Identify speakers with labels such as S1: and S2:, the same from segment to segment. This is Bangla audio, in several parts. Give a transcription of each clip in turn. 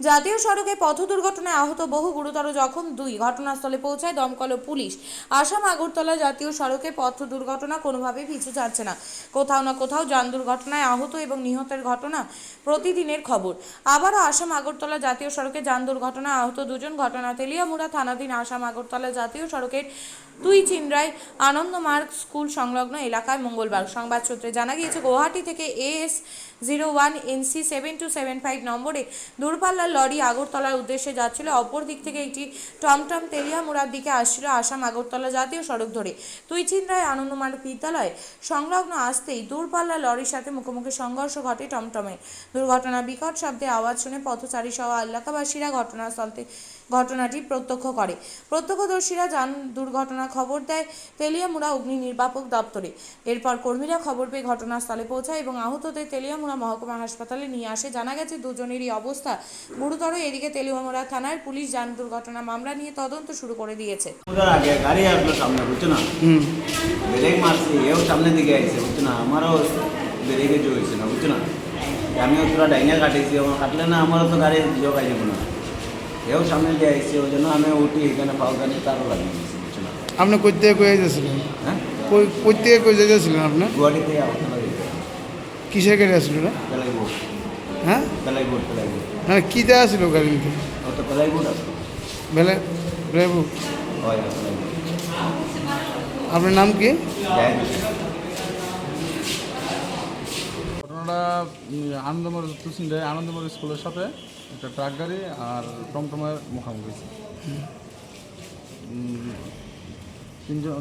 S1: জাতীয় সড়কে পথ দুর্ঘটনায় আহত বহু, গুরুতর জখম 2। ঘটনাস্থলে পৌঁছায় দমকল ও পুলিশ। আসাম আগরতলা জাতীয় সড়কে পথ দুর্ঘটনা কোনোভাবেই পিছু ছাড়ছে না। কোথাও না কোথাও যান দুর্ঘটনায় আহত এবং নিহতের ঘটনা প্রতিদিনের খবর। আবারও আসাম আগরতলা জাতীয় সড়কে যান দুর্ঘটনায় আহত 2 জন। ঘটনা তেলিয়ামুড়া থানাধীন আসাম আগরতলা জাতীয় সড়কের তুইচিনরায় আনন্দমার্গ স্কুল সংলগ্ন এলাকায় মঙ্গলবার। সংবাদ সূত্রে জানা গিয়েছে, গুয়াহাটি থেকে AS01 NC 7275 নম্বরে দূরপাল্লার লরি আগরতলার উদ্দেশ্যে যাচ্ছিল। অপর দিক থেকে একটি টমটম তেলিয়ামুড়ার দিকে আসছিল আসাম আগরতলা জাতীয় সড়ক ধরে। তুইচিনরায় আনন্দমার্গ বিদ্যালয় সংলগ্ন আসতেই দূরপাল্লার লরির সাথে মুখোমুখি সংঘর্ষ ঘটে টমটমের। দুর্ঘটনা বিকট শব্দে আওয়াজ শুনে পথচারী সহ এলাকাবাসীরা ঘটনাটি প্রত্যক্ষ করে। প্রত্যক্ষদর্শীরা যান দুর্ঘটনার খবর দেয় তেলিয়ামুড়া অগ্নি নির্বাপক দপ্তরে। এরপর কর্মীরা খবর পেয়ে ঘটনাস্থলে পৌঁছায় এবং আহতদের তেলিয়ামুড়া মহকুমা হাসপাতালে নিয়ে আসে। জানা গেছে, 2জনেরই অবস্থা গুরুতর। এদিকে তেলিয়ামুড়া থানার পুলিশ যান দুর্ঘটনা মামলা নিয়ে তদন্ত শুরু করে দিয়েছে।
S2: গাড়ি আসলো সামনে, বুঝছো না, ব্রেক মারছি, এও সামনে দিকে আইছে, বুঝছো না, আমারও ব্রেকে জয়েছে না, বুঝছো না, আমিও তোরা ডাইঙ্গা কাটিয়েছি, আমার কাটলে না আমারও তো গাড়ি যোগ আইছে না, এও সামনে দিয়ে আইছে, ওই জন্য আমি উঠি এখানে পাও গাড়ি তারও লাগিয়ে দিয়েছি, বুঝছো না।
S3: আপনি কই থেকে কই যাচ্ছিলেন?
S2: হ্যাঁ,
S3: কই থেকে কই যাচ্ছিলেন আপনি?
S2: গুয়াহাটি থেকে আগরতলা যেতে।
S3: কিসের গাড়ি আসছিল না?
S2: পেলাইবোট।
S3: হ্যাঁ,
S2: পেলাইবোট।
S3: মানে কী দেওয়া ছিল গাড়িতে?
S2: ও তো পেলাইবোট আছে।
S3: বেলেবু।
S2: হয় পেলাইবোট।
S3: আপনার নাম কি?
S2: যাই
S4: ঘটনাটা আনন্দমোড় স্কুলের সাথে একটা ট্রাক গাড়ি আর টমটমের মুখোমুখি।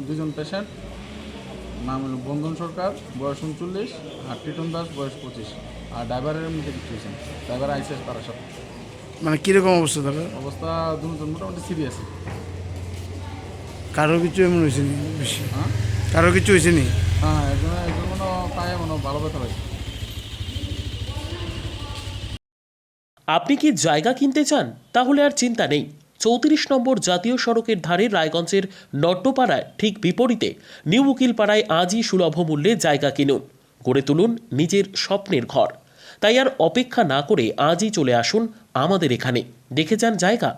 S4: 2জন পেশেন্ট, নাম হলো বন্ধন সরকার, বয়স 39, আর টিটন দাস, বয়স 25। আর ড্রাইভারের মধ্যে কিছু হয়েছে, ড্রাইভার আইসে তার সাথে।
S3: মানে কীরকম অবস্থা তাদের
S4: অবস্থা 2জন মোটামুটি সিরিয়াস।
S3: কারো কিছু এমন হয়েছে নি? বেশি
S4: হ্যাঁ
S3: কারো কিছু হয়েছে নি?
S4: হ্যাঁ, একজন মনে পায়ে মনে ভালো ব্যথা পাইছে।
S5: আপনি কি জায়গা কিনতে চান? তাহলে আর চিন্তা নেই। 34 নম্বর জাতীয় সড়কের ধারে রায়গঞ্জের নট্টপাড়ায় ঠিক বিপরীতে নিউ উকিলপাড়ায় আজই সুলভ মূল্যে জায়গা কিনুন, গড়ে তুলুন নিজের স্বপ্নের ঘর। তাই আর অপেক্ষা না করে আজই চলে আসুন আমাদের এখানে, দেখে যান জায়গা।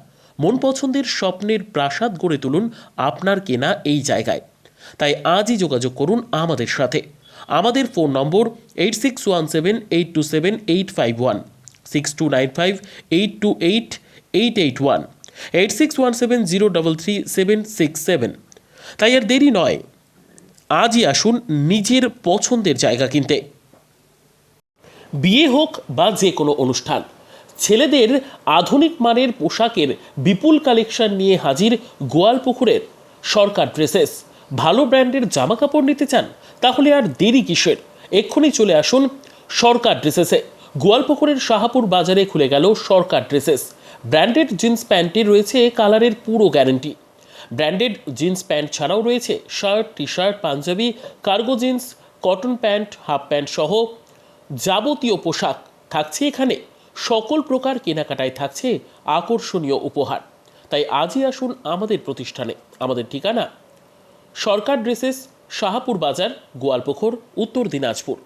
S5: মন পছন্দের স্বপ্নের প্রাসাদ গড়ে তুলুন আপনার কেনা এই জায়গায়। তাই আজই যোগাযোগ করুন আমাদের সাথে। আমাদের ফোন নম্বর 8617827851, 6295828881, 8617033767। তাই আর দেরি নয়, আজই আসুন নিজের পছন্দের জায়গা কিনতে। বিয়ে হোক বা যে কোনো অনুষ্ঠান, ছেলেদের আধুনিক মানের পোশাকের বিপুল কালেকশন নিয়ে হাজির গোয়ালপুকুরের সরকার ড্রেসেস। ভালো ব্র্যান্ডের জামা কাপড় নিতে চান? তাহলে আর দেরি কিসের? এক্ষুনি চলে আসুন সরকার ড্রেসেসে। গোয়ালপুকুরের শাহাপুর বাজারে খুলে গেল সরকার ড্রেসেস। ব্র্যান্ডেড জিন্স প্যান্টের রয়েছে কালারের পুরো গ্যারেন্টি। ব্র্যান্ডেড জিন্স প্যান্ট ছাড়াও রয়েছে শার্ট, টি শার্ট, পাঞ্জাবি, cargo jeans, cotton pant, half pant সহ যাবতীয় পোশাক থাকছে এখানে। সকল প্রকার কেনাকাটায় থাকছে আকর্ষণীয় উপহার। তাই আজই আসুন আমাদের প্রতিষ্ঠানে। আমাদের ঠিকানা সরকার ড্রেসেস, শাহাপুর বাজার, গোয়ালপুকুর, উত্তর দিনাজপুর।